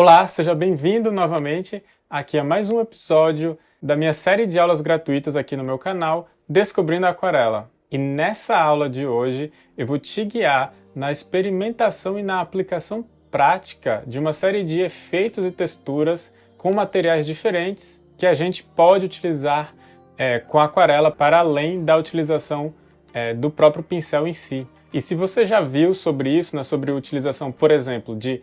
Olá, seja bem-vindo novamente aqui a mais um episódio da minha série de aulas gratuitas aqui no meu canal Descobrindo a Aquarela. E nessa aula de hoje eu vou te guiar na experimentação e na aplicação prática de uma série de efeitos e texturas com materiais diferentes que a gente pode utilizar com a aquarela para além da utilização do próprio pincel em si. E se você já viu sobre isso, né, sobre a utilização, por exemplo, de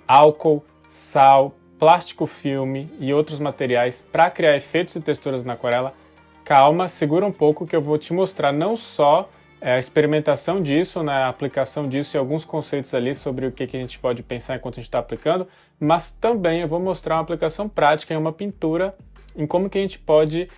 álcool, sal, plástico filme e outros materiais para criar efeitos e texturas na aquarela, calma, segura um pouco que eu vou te mostrar não só a experimentação disso, né, a aplicação disso e alguns conceitos ali sobre o que a gente pode pensar enquanto a gente está aplicando, mas também eu vou mostrar uma aplicação prática em uma pintura, em como que a gente pode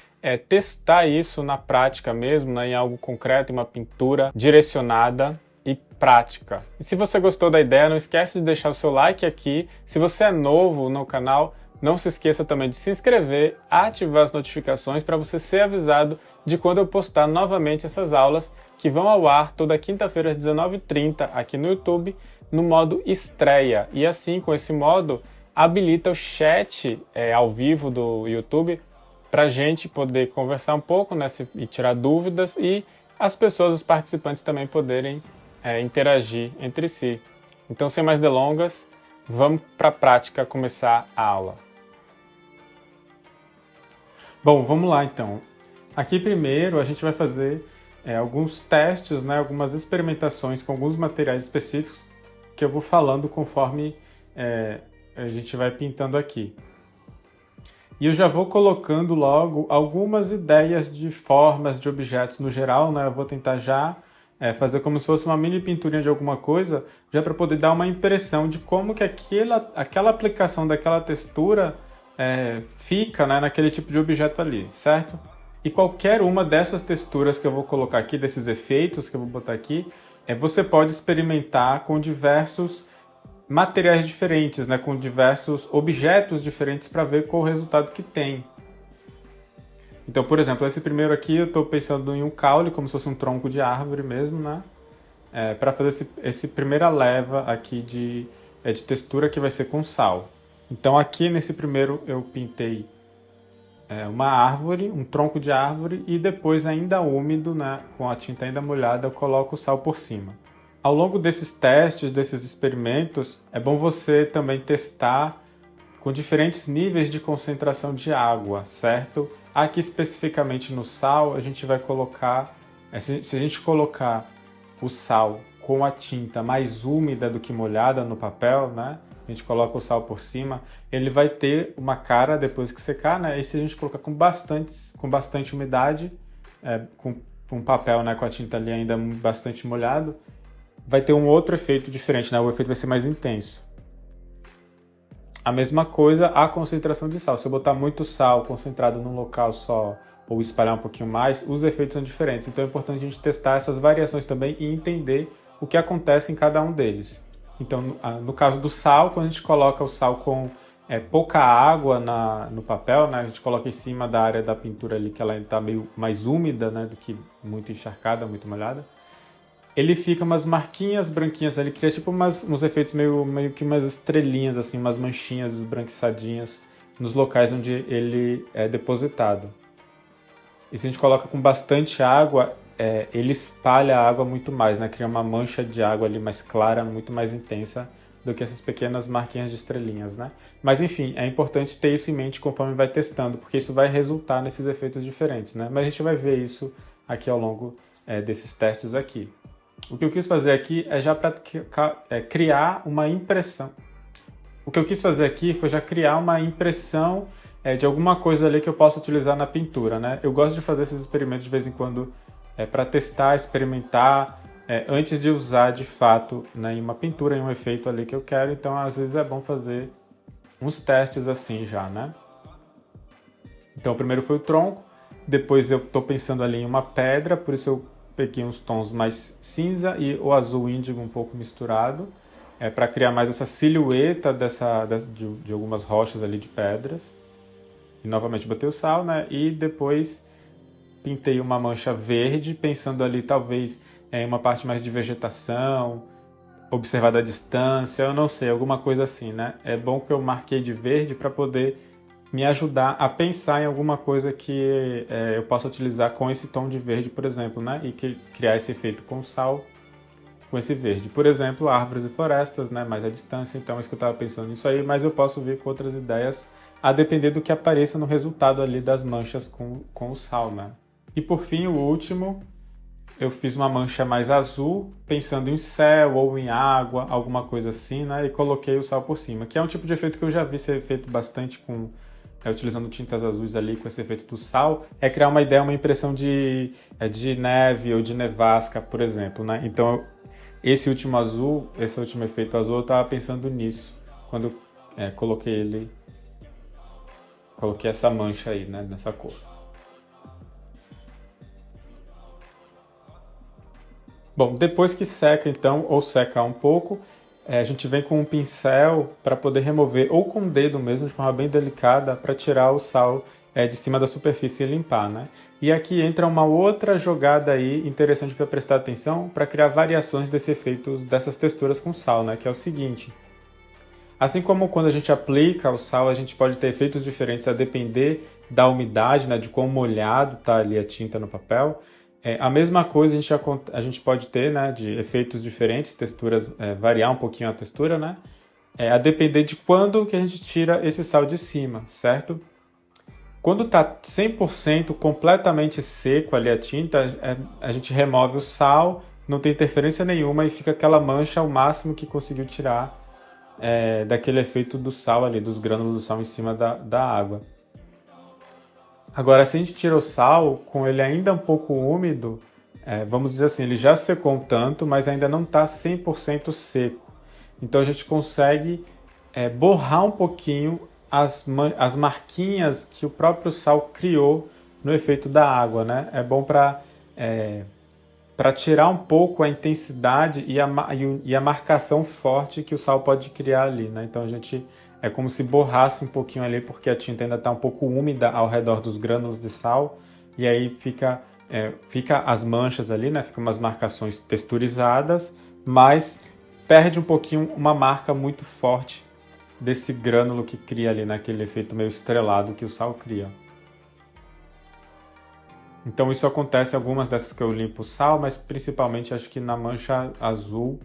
testar isso na prática mesmo, né, em algo concreto, em uma pintura direcionada e prática. E se você gostou da ideia, não esquece de deixar o seu like aqui. Se você é novo no canal, não se esqueça também de se inscrever, ativar as notificações para você ser avisado de quando eu postar novamente essas aulas que vão ao ar toda quinta-feira às 19h30 aqui no YouTube, no modo estreia. E assim, com esse modo, habilita o chat ao vivo do YouTube para a gente poder conversar um pouco, né, e tirar dúvidas e as pessoas, os participantes também poderem interagir entre si. Então, sem mais delongas, vamos para a prática começar a aula. Bom, vamos lá então. Aqui primeiro a gente vai fazer alguns testes, né, algumas experimentações com alguns materiais específicos que eu vou falando conforme a gente vai pintando aqui. E eu já vou colocando logo algumas ideias de formas de objetos no geral, né? Eu vou tentar já fazer como se fosse uma mini pinturinha de alguma coisa, já para poder dar uma impressão de como que aquela aplicação daquela textura fica, né, naquele tipo de objeto ali, certo? E qualquer uma dessas texturas que eu vou colocar aqui, desses efeitos que eu vou botar aqui, você pode experimentar com diversos materiais diferentes, né, com diversos objetos diferentes para ver qual o resultado que tem. Então, por exemplo, esse primeiro aqui eu estou pensando em um caule, como se fosse um tronco de árvore mesmo, né? Para fazer esse primeira leva aqui de textura que vai ser com sal. Então aqui nesse primeiro eu pintei uma árvore, um tronco de árvore, e depois ainda úmido, né, com a tinta ainda molhada, eu coloco o sal por cima. Ao longo desses testes, desses experimentos, é bom você também testar com diferentes níveis de concentração de água, certo? Aqui especificamente no sal, a gente vai colocar, se a gente colocar o sal com a tinta mais úmida do que molhada no papel, né? A gente coloca o sal por cima, ele vai ter uma cara depois que secar, né? E se a gente colocar com bastante umidade, com um papel, né, com a tinta ali ainda bastante molhado, vai ter um outro efeito diferente, né? O efeito vai ser mais intenso. A mesma coisa a concentração de sal. Se eu botar muito sal concentrado num local só ou espalhar um pouquinho mais, os efeitos são diferentes. Então é importante a gente testar essas variações também e entender o que acontece em cada um deles. Então, no caso do sal, quando a gente coloca o sal com pouca água no papel, né, a gente coloca em cima da área da pintura ali que ela está meio mais úmida, né, do que muito encharcada, muito molhada, ele fica umas marquinhas branquinhas ali, cria tipo uns efeitos meio que umas estrelinhas, assim, umas manchinhas esbranquiçadinhas nos locais onde ele é depositado. E se a gente coloca com bastante água, ele espalha a água muito mais, né? Cria uma mancha de água ali mais clara, muito mais intensa do que essas pequenas marquinhas de estrelinhas, né? Mas enfim, é importante ter isso em mente conforme vai testando, porque isso vai resultar nesses efeitos diferentes, né? Mas a gente vai ver isso aqui ao longo desses testes aqui. O que eu quis fazer aqui é já para criar uma impressão. O que eu quis fazer aqui foi já criar uma impressão de alguma coisa ali que eu possa utilizar na pintura, né? Eu gosto de fazer esses experimentos de vez em quando para testar, experimentar, antes de usar de fato, né, em uma pintura, em um efeito ali que eu quero. Então, às vezes é bom fazer uns testes assim já, né? Então, primeiro foi o tronco, depois eu estou pensando ali em uma pedra, por isso eu peguei uns tons mais cinza e o azul índigo um pouco misturado, para criar mais essa silhueta de algumas rochas ali de pedras. E novamente botei o sal, né? E depois pintei uma mancha verde, pensando ali talvez em uma parte mais de vegetação, observar da distância, eu não sei, alguma coisa assim, né? É bom que eu marquei de verde para poder me ajudar a pensar em alguma coisa que eu possa utilizar com esse tom de verde, por exemplo, né? E criar esse efeito com sal com esse verde. Por exemplo, árvores e florestas, né? Mais à distância, então é isso que eu estava pensando nisso aí, mas eu posso vir com outras ideias a depender do que apareça no resultado ali das manchas com o sal, né? E por fim, o último, eu fiz uma mancha mais azul, pensando em céu ou em água, alguma coisa assim, né? E coloquei o sal por cima, que é um tipo de efeito que eu já vi ser feito bastante utilizando tintas azuis ali com esse efeito do sal, é criar uma ideia, uma impressão de neve ou de nevasca, por exemplo, né? Então, esse último efeito azul, eu estava pensando nisso, quando coloquei essa mancha aí, né? Nessa cor. Bom, depois que seca então, ou seca um pouco, a gente vem com um pincel para poder remover, ou com o dedo mesmo, de forma bem delicada, para tirar o sal de cima da superfície e limpar, né? E aqui entra uma outra jogada aí interessante para prestar atenção, para criar variações desse efeito, dessas texturas com sal, né? Que é o seguinte: assim como quando a gente aplica o sal, a gente pode ter efeitos diferentes a depender da umidade, né, de quão molhado está ali a tinta no papel. A mesma coisa a gente pode ter, né, de efeitos diferentes, texturas, variar um pouquinho a textura, né, a depender de quando que a gente tira esse sal de cima, certo? Quando está 100% completamente seco ali a tinta, a gente remove o sal, não tem interferência nenhuma e fica aquela mancha ao máximo que conseguiu tirar daquele efeito do sal ali, dos grânulos do sal em cima da água. Agora, se a gente tira o sal, com ele ainda um pouco úmido, vamos dizer assim, ele já secou um tanto, mas ainda não está 100% seco. Então a gente consegue borrar um pouquinho as marquinhas que o próprio sal criou no efeito da água, né? É bom para tirar um pouco a intensidade e a marcação forte que o sal pode criar ali, né? Então a gente é como se borrasse um pouquinho ali, porque a tinta ainda está um pouco úmida ao redor dos grânulos de sal, e aí fica as manchas ali, né? Ficam umas marcações texturizadas, mas perde um pouquinho uma marca muito forte desse grânulo que cria ali naquele efeito meio estrelado que o sal cria. Então isso acontece em algumas dessas que eu limpo o sal, mas principalmente acho que na mancha azul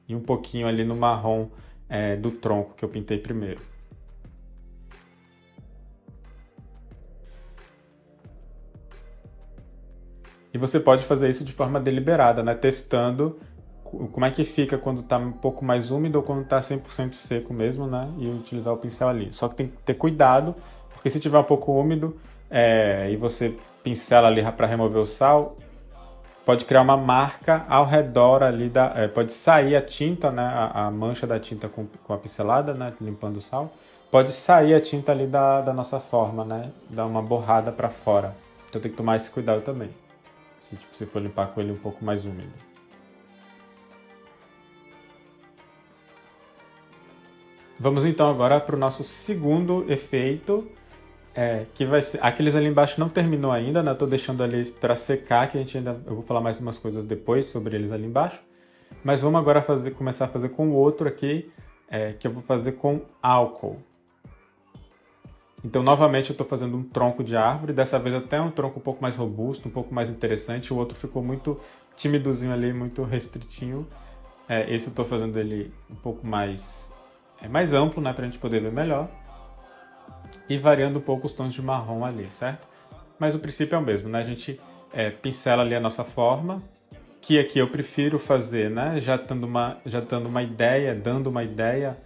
e um pouquinho ali no marrom do tronco que eu pintei primeiro. E você pode fazer isso de forma deliberada, né? Testando como é que fica quando está um pouco mais úmido ou quando está 100% seco mesmo, né? E utilizar o pincel ali. Só que tem que ter cuidado, porque se tiver um pouco úmido e você pincela ali para remover o sal, pode criar uma marca ao redor ali pode sair a tinta, né? A mancha da tinta com a pincelada, né? Limpando o sal. Pode sair a tinta ali da nossa forma, né? Dar uma borrada para fora. Então tem que tomar esse cuidado também. Se for limpar com ele um pouco mais úmido. Vamos então agora para o nosso segundo efeito, que vai ser... Aqueles ali embaixo não terminou ainda, né? Estou deixando ali para secar, que eu vou falar mais umas coisas depois sobre eles ali embaixo. Mas vamos agora começar a fazer com o outro aqui, que eu vou fazer com álcool. Então, novamente, eu estou fazendo um tronco de árvore, dessa vez até um tronco um pouco mais robusto, um pouco mais interessante. O outro ficou muito timidozinho ali, muito restritinho. Esse eu estou fazendo ele um pouco mais amplo, né, para a gente poder ver melhor. E variando um pouco os tons de marrom ali, certo? Mas o princípio é o mesmo, né? A gente pincela ali a nossa forma, que aqui eu prefiro fazer, né? Já dando uma ideia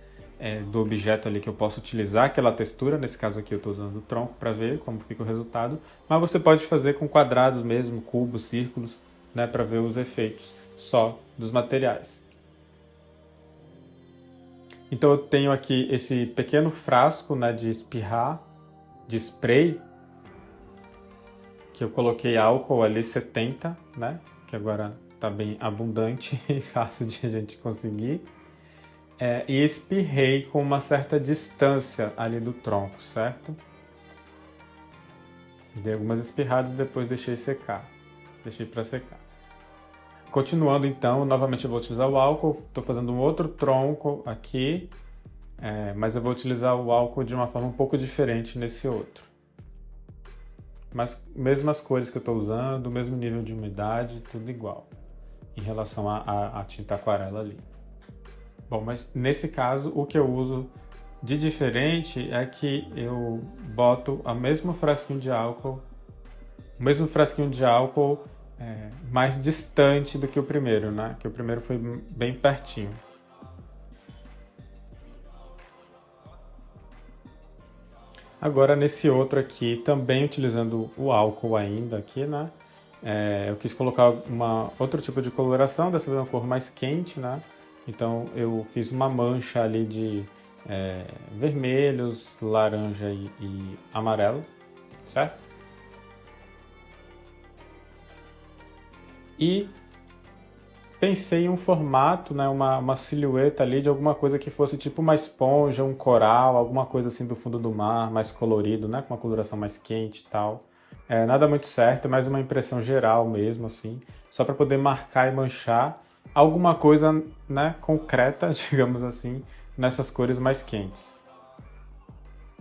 do objeto ali que eu posso utilizar, aquela textura, nesse caso aqui eu estou usando o tronco para ver como fica o resultado, mas você pode fazer com quadrados mesmo, cubos, círculos, né, para ver os efeitos só dos materiais. Então eu tenho aqui esse pequeno frasco, né, de espirrar, de spray, que eu coloquei álcool ali 70, né, que agora está bem abundante e fácil de a gente conseguir. E espirrei com uma certa distância ali do tronco, certo? Dei algumas espirradas e depois deixei secar. Deixei para secar. Continuando então, novamente eu vou utilizar o álcool, estou fazendo um outro tronco aqui, mas eu vou utilizar o álcool de uma forma um pouco diferente nesse outro. Mas mesmas cores que eu estou usando, mesmo nível de umidade, tudo igual, em relação à tinta aquarela ali. Bom, mas nesse caso, o que eu uso de diferente é que eu boto o mesmo frasquinho de álcool mais distante do que o primeiro, né? Que o primeiro foi bem pertinho. Agora nesse outro aqui, também utilizando o álcool ainda aqui, né? Eu quis colocar outro tipo de coloração, dessa vez uma cor mais quente, né? Então eu fiz uma mancha ali de vermelhos, laranja e amarelo, certo? E pensei em um formato, né, uma silhueta ali de alguma coisa que fosse tipo uma esponja, um coral, alguma coisa assim do fundo do mar, mais colorido, né, com uma coloração mais quente e tal. Nada muito certo, mas uma impressão geral mesmo, assim, só para poder marcar e manchar alguma coisa, né, concreta, digamos assim, nessas cores mais quentes.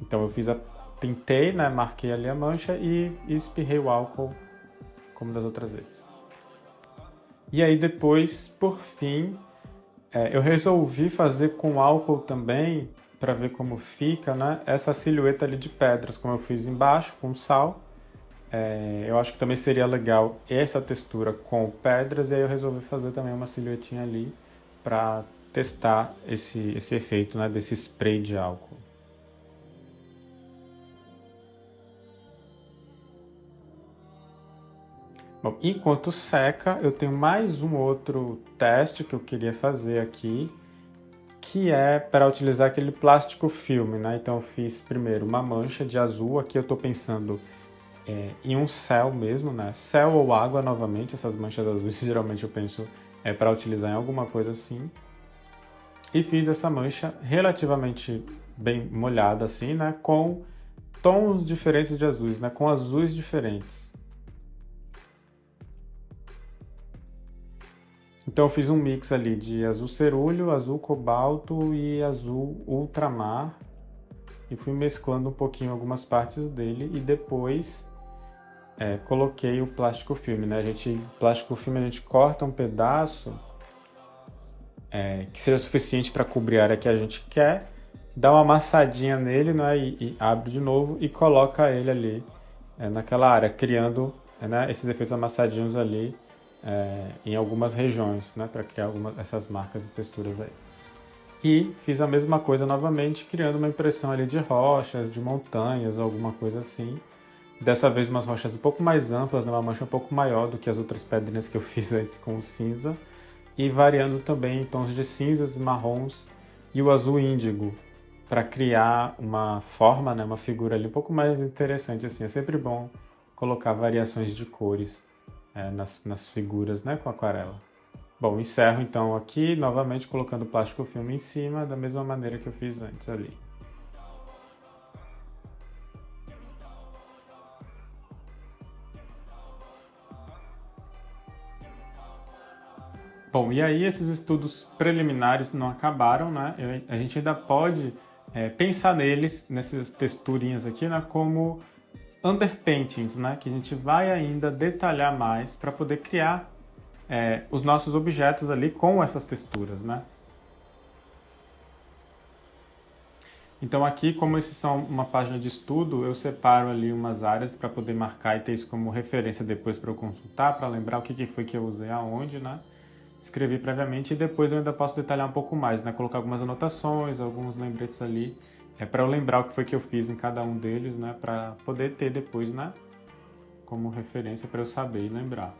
Então eu pintei, né, marquei ali a mancha e espirrei o álcool como das outras vezes. E aí depois, por fim, eu resolvi fazer com álcool também, para ver como fica, né? Essa silhueta ali de pedras, como eu fiz embaixo, com sal. Eu acho que também seria legal essa textura com pedras, e aí eu resolvi fazer também uma silhuetinha ali para testar esse efeito, né, desse spray de álcool. Bom, enquanto seca, eu tenho mais um outro teste que eu queria fazer aqui, que é para utilizar aquele plástico filme, né? Então eu fiz primeiro uma mancha de azul, aqui eu estou pensando em um céu mesmo, né? Céu ou água novamente, essas manchas azuis geralmente eu penso para utilizar em alguma coisa assim. E fiz essa mancha relativamente bem molhada assim, né? Com tons diferentes de azuis, né? Com azuis diferentes. Então eu fiz um mix ali de azul cerúleo, azul cobalto e azul ultramar. E fui mesclando um pouquinho algumas partes dele e depois coloquei o plástico filme, né? Plástico filme a gente corta um pedaço que seja suficiente para cobrir a área que a gente quer, dá uma amassadinha nele, né? E abre de novo e coloca ele ali naquela área, criando né, esses efeitos amassadinhos ali em algumas regiões, né? Para criar essas marcas e texturas aí. E fiz a mesma coisa novamente, criando uma impressão ali de rochas, de montanhas, alguma coisa assim. Dessa vez umas rochas um pouco mais amplas, né? Uma mancha um pouco maior do que as outras pedrinhas que eu fiz antes com o cinza. E variando também em tons de cinzas e marrons e o azul índigo, para criar uma forma, né? Uma figura ali um pouco mais interessante. Assim. É sempre bom colocar variações de cores nas figuras, né? Com aquarela. Bom, encerro então aqui, novamente colocando plástico filme em cima, da mesma maneira que eu fiz antes ali. Bom, e aí esses estudos preliminares não acabaram, né? A gente ainda pode pensar neles, nessas texturinhas aqui, né? Como underpaintings, né? Que a gente vai ainda detalhar mais para poder criar os nossos objetos ali com essas texturas, né? Então aqui, como esses são uma página de estudo, eu separo ali umas áreas para poder marcar e ter isso como referência depois para eu consultar, para lembrar o que foi que eu usei aonde, né? Escrevi previamente e depois eu ainda posso detalhar um pouco mais, né? Colocar algumas anotações, alguns lembretes ali, para eu lembrar o que foi que eu fiz em cada um deles, né? Para poder ter depois, né? Como referência para eu saber e lembrar.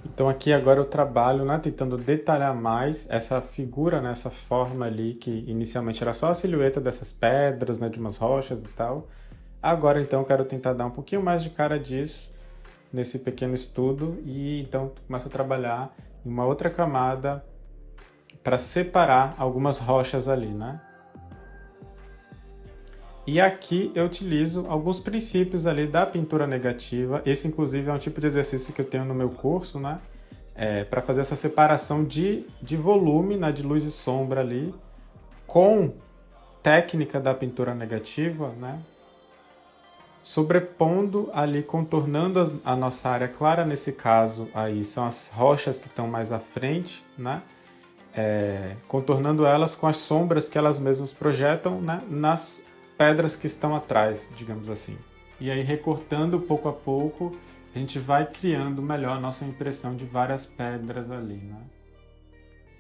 Então aqui agora eu trabalho, né, tentando detalhar mais essa figura, né, essa forma ali que inicialmente era só a silhueta dessas pedras, né, de umas rochas e tal. Agora então eu quero tentar dar um pouquinho mais de cara disso nesse pequeno estudo e então começo a trabalhar em uma outra camada para separar algumas rochas ali, né? E aqui eu utilizo alguns princípios ali da pintura negativa. Esse, inclusive, é um tipo de exercício que eu tenho no meu curso, né? Para fazer essa separação de volume, né? De luz e sombra ali, com técnica da pintura negativa, né? Sobrepondo ali, contornando a nossa área clara, nesse caso aí são as rochas que estão mais à frente, né? Contornando elas com as sombras que elas mesmas projetam, né? Nas pedras que estão atrás, digamos assim. E aí, recortando pouco a pouco, a gente vai criando melhor a nossa impressão de várias pedras ali, né?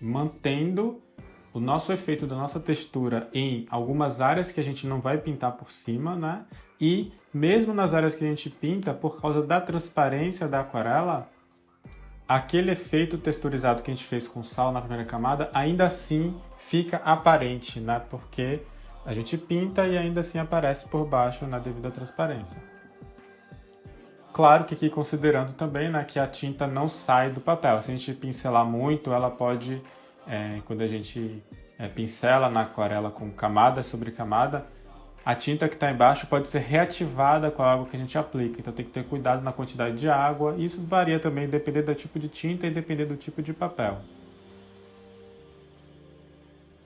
Mantendo o nosso efeito da nossa textura em algumas áreas que a gente não vai pintar por cima, né? E mesmo nas áreas que a gente pinta, por causa da transparência da aquarela, aquele efeito texturizado que a gente fez com sal na primeira camada, ainda assim fica aparente, né? Porque a gente pinta e ainda assim aparece por baixo na devida transparência. Claro que aqui considerando também, né, que a tinta não sai do papel. Se a gente pincelar muito, ela pode, quando a gente pincela na aquarela com camada sobre camada, a tinta que está embaixo pode ser reativada com a água que a gente aplica. Então tem que ter cuidado na quantidade de água. Isso varia também dependendo do tipo de tinta e dependendo do tipo de papel.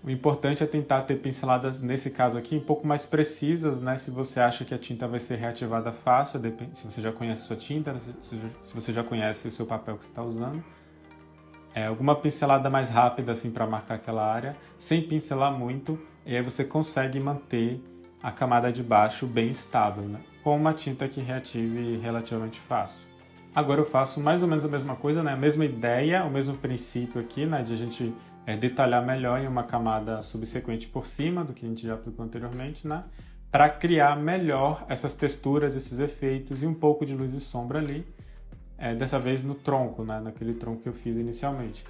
O importante é tentar ter pinceladas, nesse caso aqui, um pouco mais precisas, né? Se você acha que a tinta vai ser reativada fácil, se você já conhece a sua tinta, se você já conhece o seu papel que você está usando. Alguma pincelada mais rápida assim para marcar aquela área, sem pincelar muito, e aí você consegue manter a camada de baixo bem estável, né? Com uma tinta que reative relativamente fácil. Agora eu faço mais ou menos a mesma coisa, né? A mesma ideia, o mesmo princípio aqui, né? De a gente detalhar melhor em uma camada subsequente por cima do que a gente já aplicou anteriormente, né? Para criar melhor essas texturas, esses efeitos e um pouco de luz e sombra ali, dessa vez no tronco, né? Naquele tronco que eu fiz inicialmente.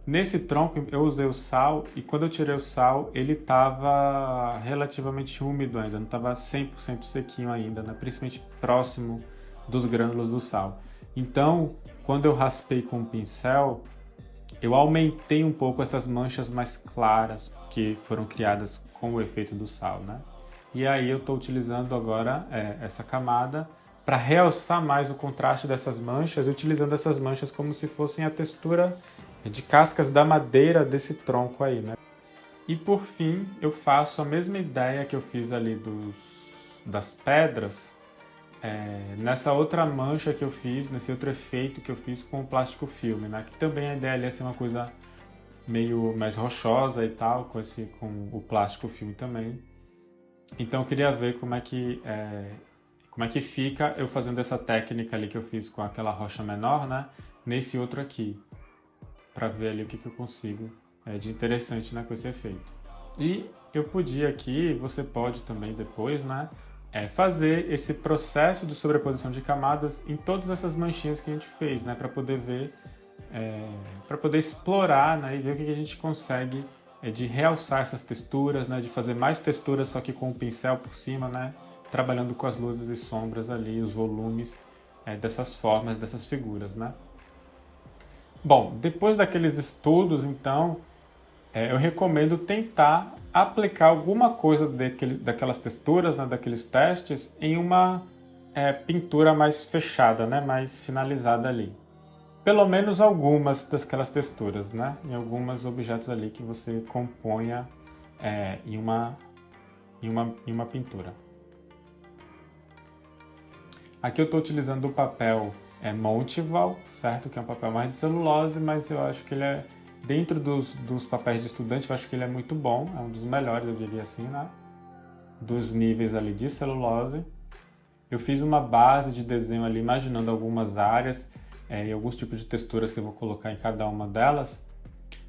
Nesse tronco eu usei o sal e quando eu tirei o sal ele estava relativamente úmido ainda, não estava 100% sequinho ainda, né? Principalmente próximo dos grânulos do sal. Então, quando eu raspei com o pincel, eu aumentei um pouco essas manchas mais claras que foram criadas com o efeito do sal, né? E aí eu estou utilizando agora essa camada para realçar mais o contraste dessas manchas, utilizando essas manchas como se fossem a textura de cascas da madeira desse tronco aí, né? E por fim, eu faço a mesma ideia que eu fiz ali das pedras, nessa outra mancha que eu fiz, nesse outro efeito que eu fiz com o plástico filme, né? Que também a ideia ali é ser uma coisa meio mais rochosa e tal, com o plástico filme também. Então eu queria ver como é que fica eu fazendo essa técnica ali que eu fiz com aquela rocha menor, né? Nesse outro aqui, para ver ali o que eu consigo de interessante, né, com esse efeito. E eu podia aqui, você pode também depois, né? Fazer esse processo de sobreposição de camadas em todas essas manchinhas que a gente fez, né, para poder ver, para poder explorar, né, e ver o que a gente consegue de realçar essas texturas, né, de fazer mais texturas só que com o pincel por cima, né, trabalhando com as luzes e sombras ali, os volumes dessas formas, dessas figuras, né. Bom, depois daqueles estudos, então, eu recomendo tentar aplicar alguma coisa daquelas texturas, né, daqueles testes, em uma pintura mais fechada, né, mais finalizada ali. Pelo menos algumas daquelas texturas, né, em alguns objetos ali que você componha em uma pintura. Aqui eu estou utilizando o papel Monteval, certo? Que é um papel mais de celulose, mas eu acho que ele é, dentro dos papéis de estudante, eu acho que ele é muito bom, é um dos melhores, eu diria assim, né? Dos níveis ali de celulose. Eu fiz uma base de desenho ali, imaginando algumas áreas e alguns tipos de texturas que eu vou colocar em cada uma delas.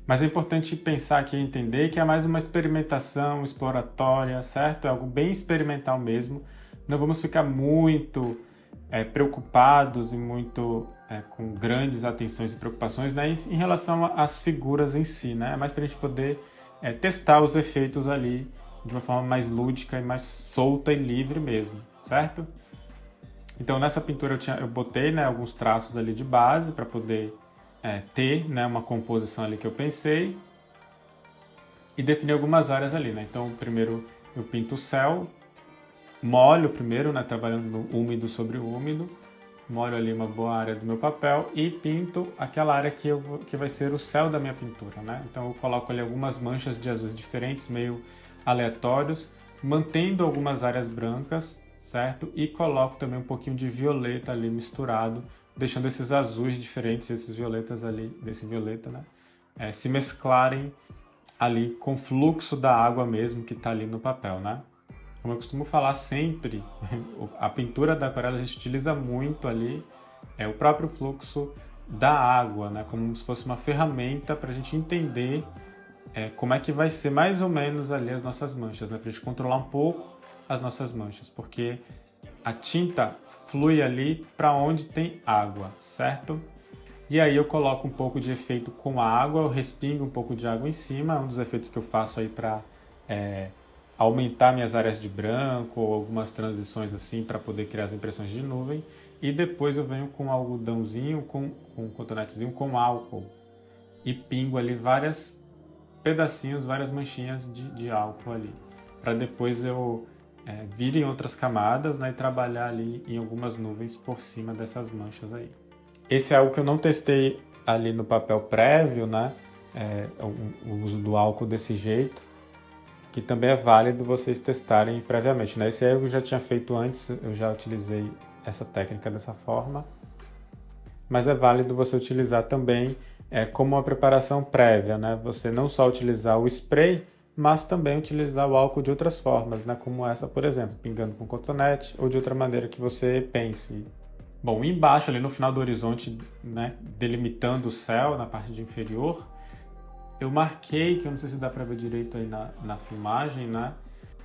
Mas é importante pensar aqui e entender que é mais uma experimentação exploratória, certo? É algo bem experimental mesmo. Não vamos ficar muito preocupados e muito com grandes atenções e preocupações, né, em relação às figuras em si, né? É mais para a gente poder testar os efeitos ali de uma forma mais lúdica e mais solta e livre mesmo, certo? Então nessa pintura eu botei, né, alguns traços ali de base para poder ter, né, uma composição ali que eu pensei. e definir algumas áreas ali, né? Então, primeiro eu pinto o céu, molho primeiro, né? Trabalhando no úmido sobre o úmido, molho ali uma boa área do meu papel e pinto aquela área que vai ser o céu da minha pintura, né? Então eu coloco ali algumas manchas de azuis diferentes, meio aleatórios, mantendo algumas áreas brancas, certo? E coloco também um pouquinho de violeta ali misturado, deixando esses azuis diferentes, esses violetas ali, desse violeta, né? Se mesclarem ali com o fluxo da água mesmo que está ali no papel, né? Como eu costumo falar sempre, a pintura da aquarela a gente utiliza muito ali o próprio fluxo da água, né? Como se fosse uma ferramenta para a gente entender como é que vai ser mais ou menos ali as nossas manchas, né? Para a gente controlar um pouco as nossas manchas, porque a tinta flui ali para onde tem água, certo? E aí eu coloco um pouco de efeito com a água, eu respingo um pouco de água em cima, é um dos efeitos que eu faço aí para aumentar minhas áreas de branco ou algumas transições assim para poder criar as impressões de nuvem. E depois eu venho com algodãozinho, com um cotonetezinho com álcool e pingo ali vários pedacinhos, várias manchinhas de álcool ali, para depois eu vir em outras camadas, né, e trabalhar ali em algumas nuvens por cima dessas manchas aí. Esse é algo que eu não testei ali no papel prévio, né? O uso do álcool desse jeito, que também é válido vocês testarem previamente, né? Esse aí eu já tinha feito antes, eu já utilizei essa técnica dessa forma, mas é válido você utilizar também como uma preparação prévia, né? Você não só utilizar o spray, mas também utilizar o álcool de outras formas, né? Como essa, por exemplo, pingando com cotonete ou de outra maneira que você pense. Bom, embaixo ali no final do horizonte, né, delimitando o céu na parte de inferior, eu marquei, que eu não sei se dá para ver direito aí na filmagem, né?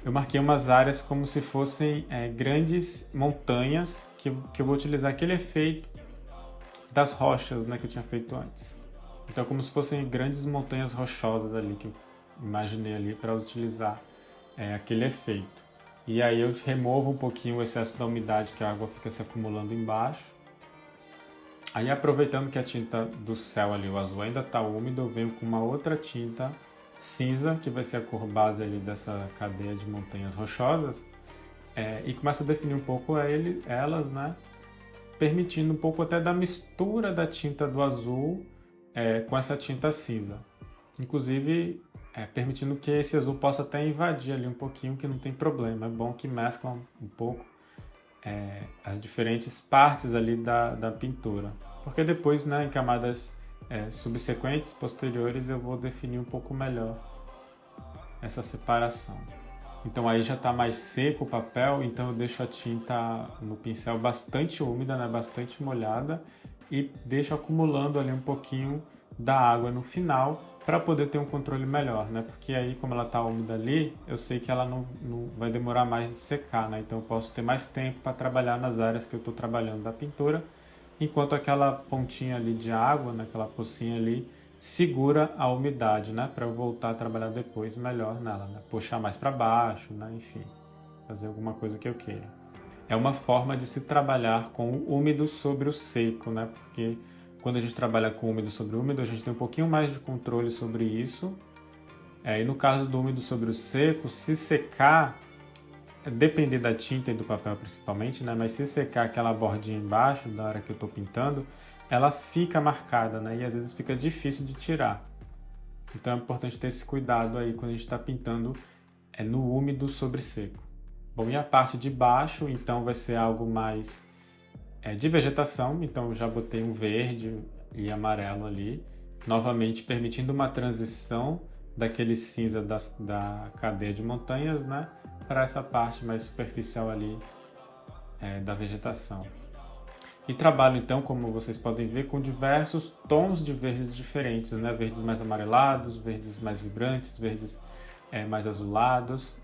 Eu marquei umas áreas como se fossem grandes montanhas que eu vou utilizar aquele efeito das rochas, né, que eu tinha feito antes. Então, como se fossem grandes montanhas rochosas ali que eu imaginei ali para utilizar aquele efeito. E aí eu removo um pouquinho o excesso da umidade que a água fica se acumulando embaixo. Aí aproveitando que a tinta do céu ali, o azul, ainda está úmido, eu venho com uma outra tinta cinza, que vai ser a cor base ali dessa cadeia de montanhas rochosas, e começo a definir um pouco elas, né? Permitindo um pouco até da mistura da tinta do azul com essa tinta cinza. Inclusive, permitindo que esse azul possa até invadir ali um pouquinho, que não tem problema. É bom que mesclam um pouco as diferentes partes ali da pintura. Porque depois, né, em camadas subsequentes, posteriores, eu vou definir um pouco melhor essa separação. Então aí já está mais seco o papel, então eu deixo a tinta no pincel bastante úmida, né, bastante molhada, e deixo acumulando ali um pouquinho da água no final para poder ter um controle melhor, né? Porque aí, como ela está úmida ali, eu sei que ela não vai demorar mais de secar, né? Então eu posso ter mais tempo para trabalhar nas áreas que eu estou trabalhando da pintura, enquanto aquela pontinha ali de água, naquela pocinha ali, segura a umidade, né? Para eu voltar a trabalhar depois melhor nela, né? Puxar mais para baixo, né? Enfim, fazer alguma coisa que eu queira. É uma forma de se trabalhar com o úmido sobre o seco, né? Porque quando a gente trabalha com úmido sobre úmido, a gente tem um pouquinho mais de controle sobre isso. E no caso do úmido sobre o seco, se secar, depender da tinta e do papel principalmente, né? Mas se secar aquela bordinha embaixo, da hora que eu estou pintando, ela fica marcada, né? E às vezes fica difícil de tirar. Então é importante ter esse cuidado aí quando a gente está pintando no úmido sobre seco. Bom, e a parte de baixo, então, vai ser algo mais de vegetação, então eu já botei um verde e amarelo ali, novamente permitindo uma transição daquele cinza da cadeia de montanhas, né, para essa parte mais superficial ali da vegetação. E trabalho então, como vocês podem ver, com diversos tons de verdes diferentes, né, verdes mais amarelados, verdes mais vibrantes, verdes mais azulados,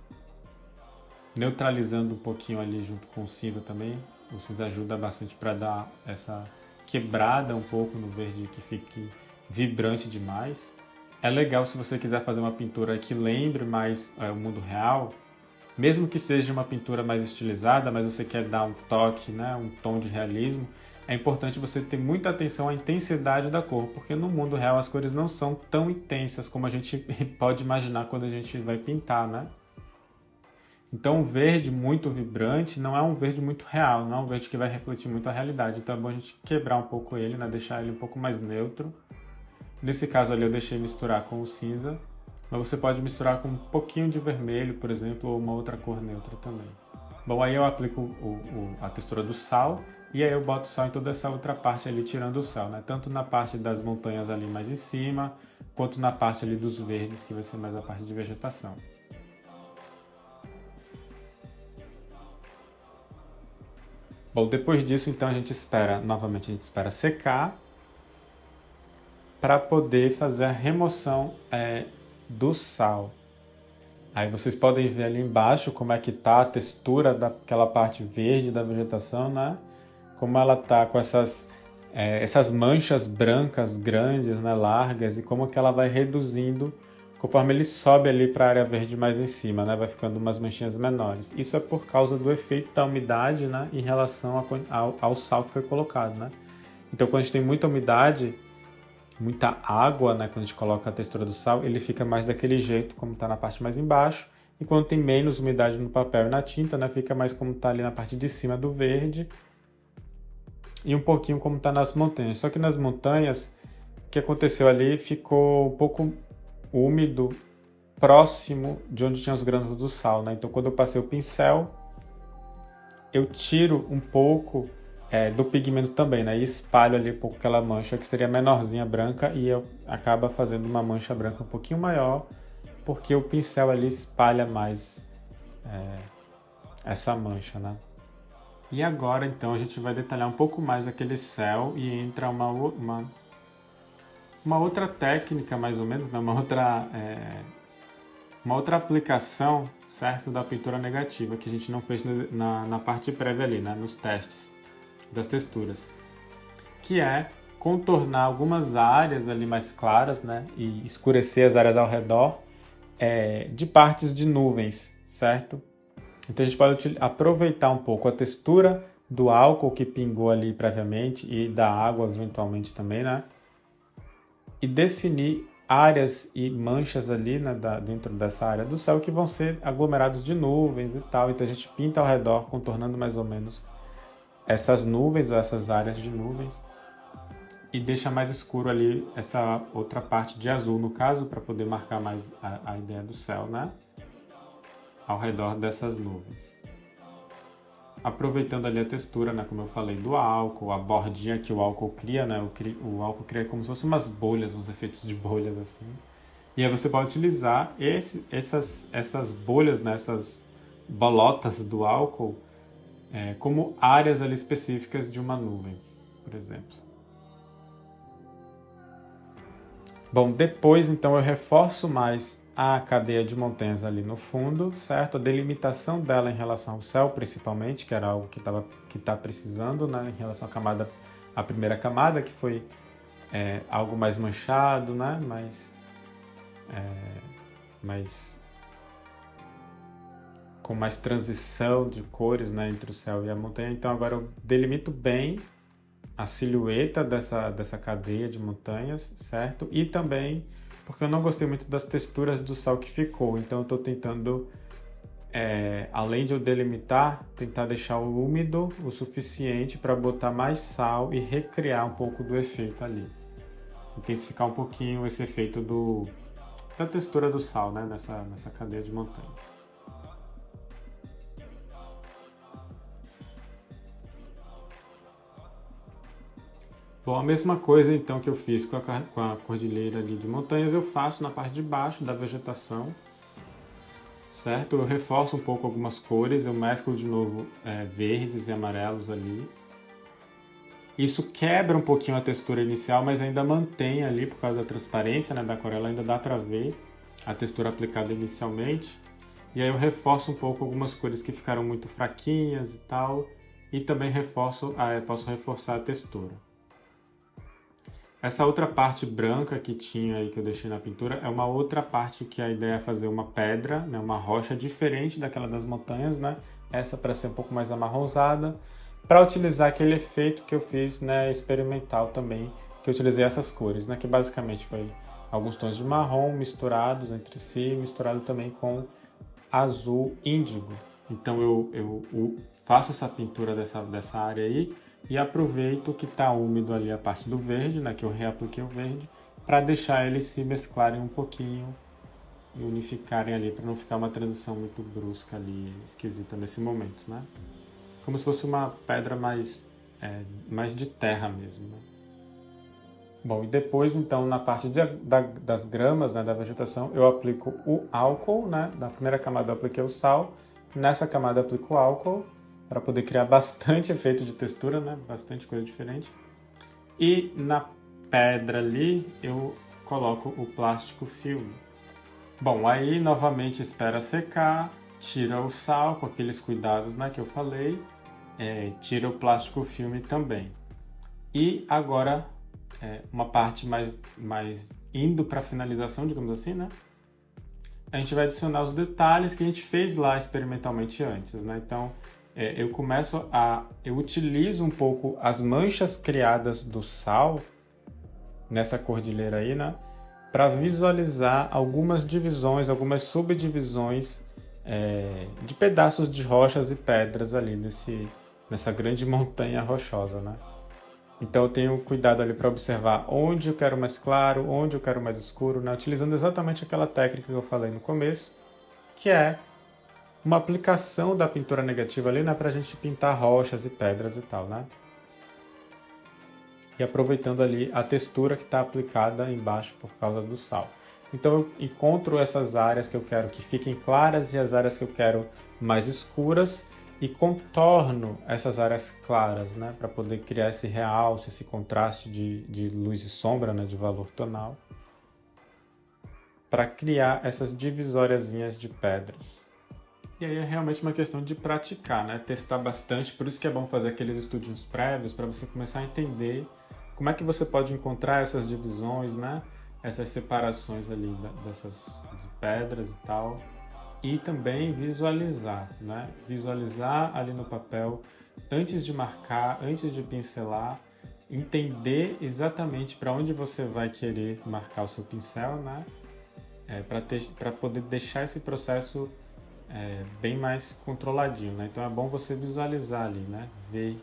neutralizando um pouquinho ali junto com o cinza também. O cinza ajuda bastante para dar essa quebrada um pouco no verde que fique vibrante demais. É legal se você quiser fazer uma pintura que lembre mais o mundo real, mesmo que seja uma pintura mais estilizada, mas você quer dar um toque, né, um tom de realismo, é importante você ter muita atenção à intensidade da cor, porque no mundo real as cores não são tão intensas como a gente pode imaginar quando a gente vai pintar, né? Então, um verde muito vibrante não é um verde muito real, não é um verde que vai refletir muito a realidade. Então, é bom a gente quebrar um pouco ele, né? Deixar ele um pouco mais neutro. Nesse caso ali, eu deixei misturar com o cinza, mas você pode misturar com um pouquinho de vermelho, por exemplo, ou uma outra cor neutra também. Bom, aí eu aplico a textura do sal e aí eu boto o sal em toda essa outra parte ali, tirando o sal, né? Tanto na parte das montanhas ali mais em cima, quanto na parte ali dos verdes, que vai ser mais a parte de vegetação. Bom, depois disso, então, novamente a gente espera secar para poder fazer a remoção do sal. Aí vocês podem ver ali embaixo como é que tá a textura daquela parte verde da vegetação, né? Como ela tá com essas manchas brancas grandes, né, largas, e como que ela vai reduzindo conforme ele sobe ali para a área verde mais em cima, né? Vai ficando umas manchinhas menores. Isso é por causa do efeito da umidade, né, em relação ao sal que foi colocado, né? Então, quando a gente tem muita umidade, muita água, né, quando a gente coloca a textura do sal, ele fica mais daquele jeito, como está na parte mais embaixo. E quando tem menos umidade no papel e na tinta, né, fica mais como está ali na parte de cima do verde. E um pouquinho como está nas montanhas. Só que nas montanhas, o que aconteceu ali ficou um pouco úmido, próximo de onde tinha os grãos do sal, né? Então, quando eu passei o pincel, eu tiro um pouco do pigmento também, né? E espalho ali um pouco aquela mancha que seria menorzinha branca e eu acaba fazendo uma mancha branca um pouquinho maior, porque o pincel ali espalha mais essa mancha, né? E agora, então, a gente vai detalhar um pouco mais aquele céu e entra uma outra técnica, mais ou menos, né? Uma outra aplicação, certo, da pintura negativa, que a gente não fez na parte prévia ali, né? Nos testes das texturas, que é contornar algumas áreas ali mais claras, né? E escurecer as áreas ao redor de partes de nuvens, certo? Então a gente pode aproveitar um pouco a textura do álcool que pingou ali previamente e da água eventualmente também, né? E definir áreas e manchas ali, né, dentro dessa área do céu que vão ser aglomerados de nuvens e tal. Então a gente pinta ao redor, contornando mais ou menos essas nuvens ou essas áreas de nuvens e deixa mais escuro ali essa outra parte de azul, no caso, para poder marcar mais a ideia do céu, né? Ao redor dessas nuvens. Aproveitando ali a textura, né, como eu falei, do álcool, a bordinha que o álcool cria, né? O álcool cria como se fossem umas bolhas, uns efeitos de bolhas assim. E aí você pode utilizar essas bolhas, né, essas bolotas do álcool como áreas ali específicas de uma nuvem, por exemplo. Bom, depois então eu reforço mais a cadeia de montanhas ali no fundo, certo? A delimitação dela em relação ao céu, principalmente, que era algo que está precisando, né? Em relação à primeira camada, que foi algo mais manchado, né? Com mais transição de cores, né, entre o céu e a montanha. Então agora eu delimito bem a silhueta dessa cadeia de montanhas, certo? E também porque eu não gostei muito das texturas do sal que ficou, então eu estou tentando, além de eu delimitar, tentar deixar úmido o suficiente para botar mais sal e recriar um pouco do efeito ali. Intensificar um pouquinho esse efeito da textura do sal, né, nessa cadeia de montanhas. Bom, a mesma coisa então que eu fiz com a cordilheira ali de montanhas, eu faço na parte de baixo da vegetação, certo? Eu reforço um pouco algumas cores, eu mesclo de novo verdes e amarelos ali. Isso quebra um pouquinho a textura inicial, mas ainda mantém ali, por causa da transparência, né, da aquarela, ainda dá para ver a textura aplicada inicialmente. E aí eu reforço um pouco algumas cores que ficaram muito fraquinhas e tal, e também posso reforçar a textura. Essa outra parte branca que tinha aí, que eu deixei na pintura, é uma outra parte que a ideia é fazer uma pedra, né, uma rocha diferente daquela das montanhas, né? Essa para ser um pouco mais amarronzada. para utilizar aquele efeito que eu fiz, né, experimental também, que eu utilizei essas cores, né, que basicamente foi alguns tons de marrom misturados entre si, misturado também com azul índigo. Então eu faço essa pintura dessa área aí e aproveito que está úmido ali a parte do verde, né, que eu reapliquei o verde, para deixar eles se mesclarem um pouquinho e unificarem ali, para não ficar uma transição muito brusca ali, esquisita nesse momento, né? Como se fosse uma pedra mais de terra mesmo, né? Bom, e depois, então, na parte das gramas, né, da vegetação, eu aplico o álcool, né? Na primeira camada eu apliquei o sal, nessa camada eu aplico o álcool, para poder criar bastante efeito de textura, né? Bastante coisa diferente. E na pedra ali, eu coloco o plástico filme. Bom, aí novamente espera secar, tira o sal com aqueles cuidados, né, que eu falei, tira o plástico filme também. E agora, uma parte mais indo para a finalização, digamos assim, né? A gente vai adicionar os detalhes que a gente fez lá experimentalmente antes, né? Então, eu utilizo um pouco as manchas criadas do sal nessa cordilheira aí, né? Para visualizar algumas divisões, algumas subdivisões de pedaços de rochas e pedras ali nessa grande montanha rochosa, né? Então eu tenho cuidado ali para observar onde eu quero mais claro, onde eu quero mais escuro, né? Utilizando exatamente aquela técnica que eu falei no começo, que é uma aplicação da pintura negativa ali, né? Para a gente pintar rochas e pedras e tal, né? E aproveitando ali a textura que está aplicada embaixo por causa do sal. Então eu encontro essas áreas que eu quero que fiquem claras e as áreas que eu quero mais escuras e contorno essas áreas claras, né, para poder criar esse realce, esse contraste de luz e sombra, né, de valor tonal, para criar essas divisóriazinhas de pedras. E aí é realmente uma questão de praticar, né, testar bastante, por isso que é bom fazer aqueles estudinhos prévios para você começar a entender como é que você pode encontrar essas divisões, né, essas separações ali dessas de pedras e tal. E também visualizar, né? Visualizar ali no papel antes de marcar, antes de pincelar, entender exatamente para onde você vai querer marcar o seu pincel, né? Para poder deixar esse processo bem mais controladinho, né? Então é bom você visualizar ali, né? Ver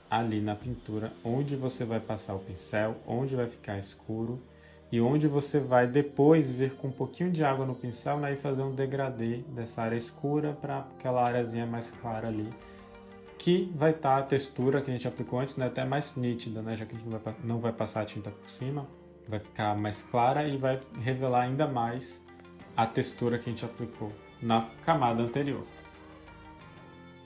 ali na pintura onde você vai passar o pincel, onde vai ficar escuro e onde você vai depois vir com um pouquinho de água no pincel, né, e fazer um degradê dessa área escura para aquela áreazinha mais clara ali, que vai estar a textura que a gente aplicou antes, né, até mais nítida, né, já que a gente não vai passar a tinta por cima, vai ficar mais clara e vai revelar ainda mais a textura que a gente aplicou na camada anterior.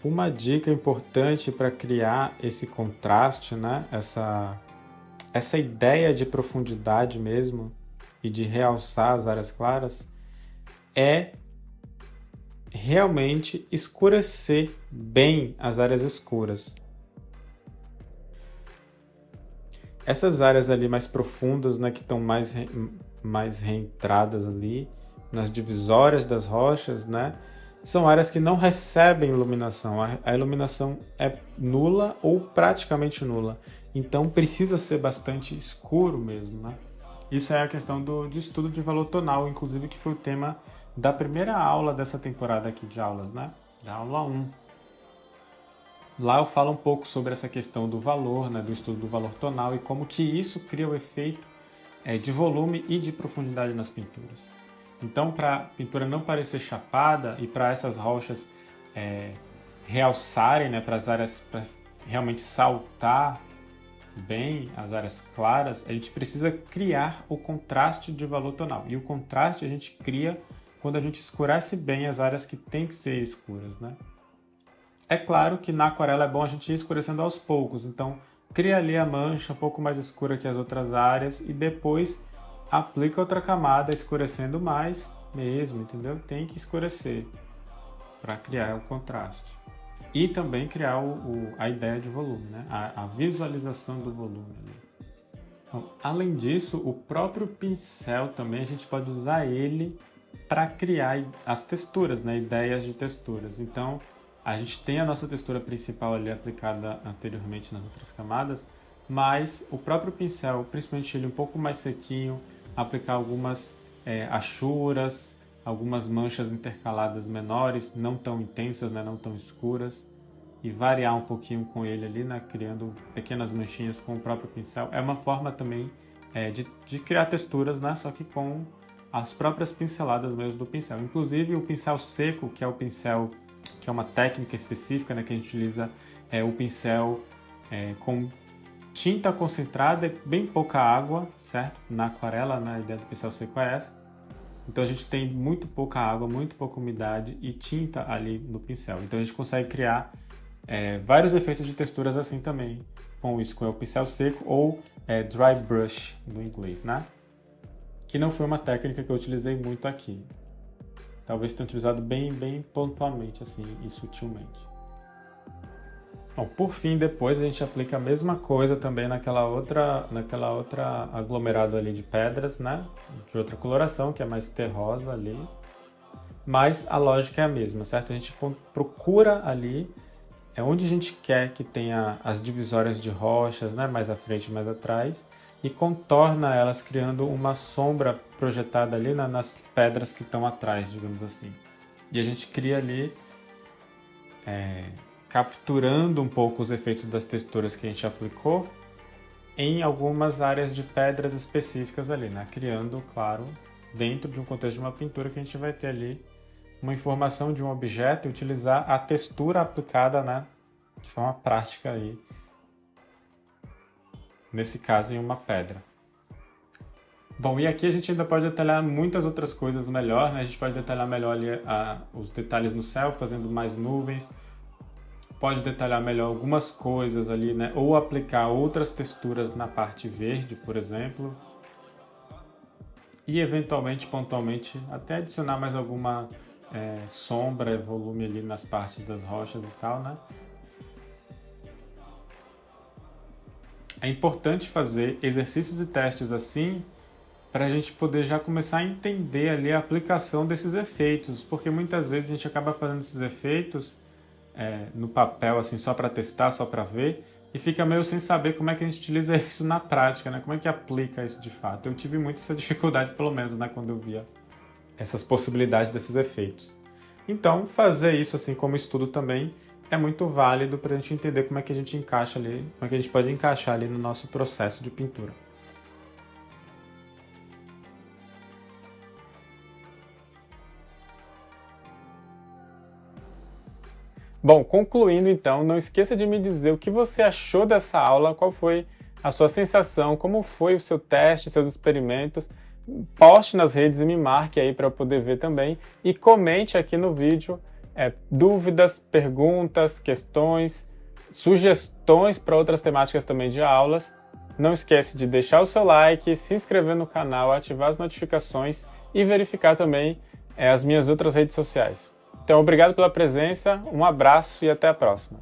Uma dica importante para criar esse contraste, né, essa ideia de profundidade mesmo e de realçar as áreas claras é realmente escurecer bem as áreas escuras. Essas áreas ali mais profundas, né, que estão mais reentradas ali, nas divisórias das rochas, né, são áreas que não recebem iluminação. A iluminação é nula ou praticamente nula. Então precisa ser bastante escuro mesmo, né? Isso é a questão de estudo de valor tonal, inclusive que foi o tema da primeira aula dessa temporada aqui de aulas, né? Da aula 1. Lá eu falo um pouco sobre essa questão do valor, né? Do estudo do valor tonal e como que isso cria o efeito de volume e de profundidade nas pinturas. Então, para a pintura não parecer chapada e para essas rochas realçarem, né, para as áreas, para realmente saltar bem as áreas claras, a gente precisa criar o contraste de valor tonal. E o contraste a gente cria quando a gente escurece bem as áreas que tem que ser escuras, né? É claro que na aquarela é bom a gente ir escurecendo aos poucos, então cria ali a mancha um pouco mais escura que as outras áreas e depois aplica outra camada escurecendo mais mesmo, entendeu? Tem que escurecer para criar o contraste. E também criar a ideia de volume, né? A visualização do volume. Então, além disso, o próprio pincel também a gente pode usar ele para criar as texturas, né? Ideias de texturas. Então, A gente tem a nossa textura principal ali aplicada anteriormente nas outras camadas, mas o próprio pincel, principalmente ele um pouco mais sequinho, aplicar algumas achuras, algumas manchas intercaladas menores, não tão intensas, né, não tão escuras, e variar um pouquinho com ele ali, né, criando pequenas manchinhas com o próprio pincel. É uma forma também de criar texturas, né, só que com as próprias pinceladas mesmo do pincel. Inclusive o pincel seco, que é o pincel, que é uma técnica específica, né, que a gente utiliza, o pincel com tinta concentrada e bem pouca água, certo? Na aquarela, né, a ideia do pincel seco é essa. Então a gente tem muito pouca água, muito pouca umidade e tinta ali no pincel. Então a gente consegue criar vários efeitos de texturas assim também, com isso, com o pincel seco ou dry brush no inglês, né? Que não foi uma técnica que eu utilizei muito aqui. Talvez tenha utilizado bem pontualmente assim e sutilmente. Bom, por fim, depois a gente aplica a mesma coisa também naquela outra aglomerado ali de pedras, né? De outra coloração, que é mais terrosa ali. Mas a lógica é a mesma, certo? A gente procura ali onde a gente quer que tenha as divisórias de rochas, né? Mais à frente e mais atrás, e contorna elas criando uma sombra projetada ali nas pedras que estão atrás, digamos assim. E a gente cria ali capturando um pouco os efeitos das texturas que a gente aplicou em algumas áreas de pedras específicas ali, né? Criando, claro, dentro de um contexto de uma pintura que a gente vai ter ali uma informação de um objeto e utilizar a textura aplicada, né, de forma prática aí, nesse caso em uma pedra. Bom, e aqui a gente ainda pode detalhar muitas outras coisas melhor, né? A gente pode detalhar melhor ali os detalhes no céu, fazendo mais nuvens, pode detalhar melhor algumas coisas ali, né? Ou aplicar outras texturas na parte verde, por exemplo. E eventualmente, pontualmente, até adicionar mais alguma sombra, volume ali nas partes das rochas e tal, né? É importante fazer exercícios e testes assim para a gente poder já começar a entender ali a aplicação desses efeitos, porque muitas vezes a gente acaba fazendo esses efeitos no papel, assim, só para testar, só para ver, e fica meio sem saber como é que a gente utiliza isso na prática, né? Como é que aplica isso de fato. Eu tive muito essa dificuldade, pelo menos, né, quando eu via essas possibilidades desses efeitos. Então, fazer isso assim como estudo também é muito válido para a gente entender como é que a gente encaixa ali, como é que a gente pode encaixar ali no nosso processo de pintura. Bom, concluindo então, não esqueça de me dizer o que você achou dessa aula, qual foi a sua sensação, como foi o seu teste, seus experimentos. Poste nas redes e me marque aí para eu poder ver também. E comente aqui no vídeo dúvidas, perguntas, questões, sugestões para outras temáticas também de aulas. Não esquece de deixar o seu like, se inscrever no canal, ativar as notificações e verificar também as minhas outras redes sociais. Então, obrigado pela presença, um abraço e até a próxima.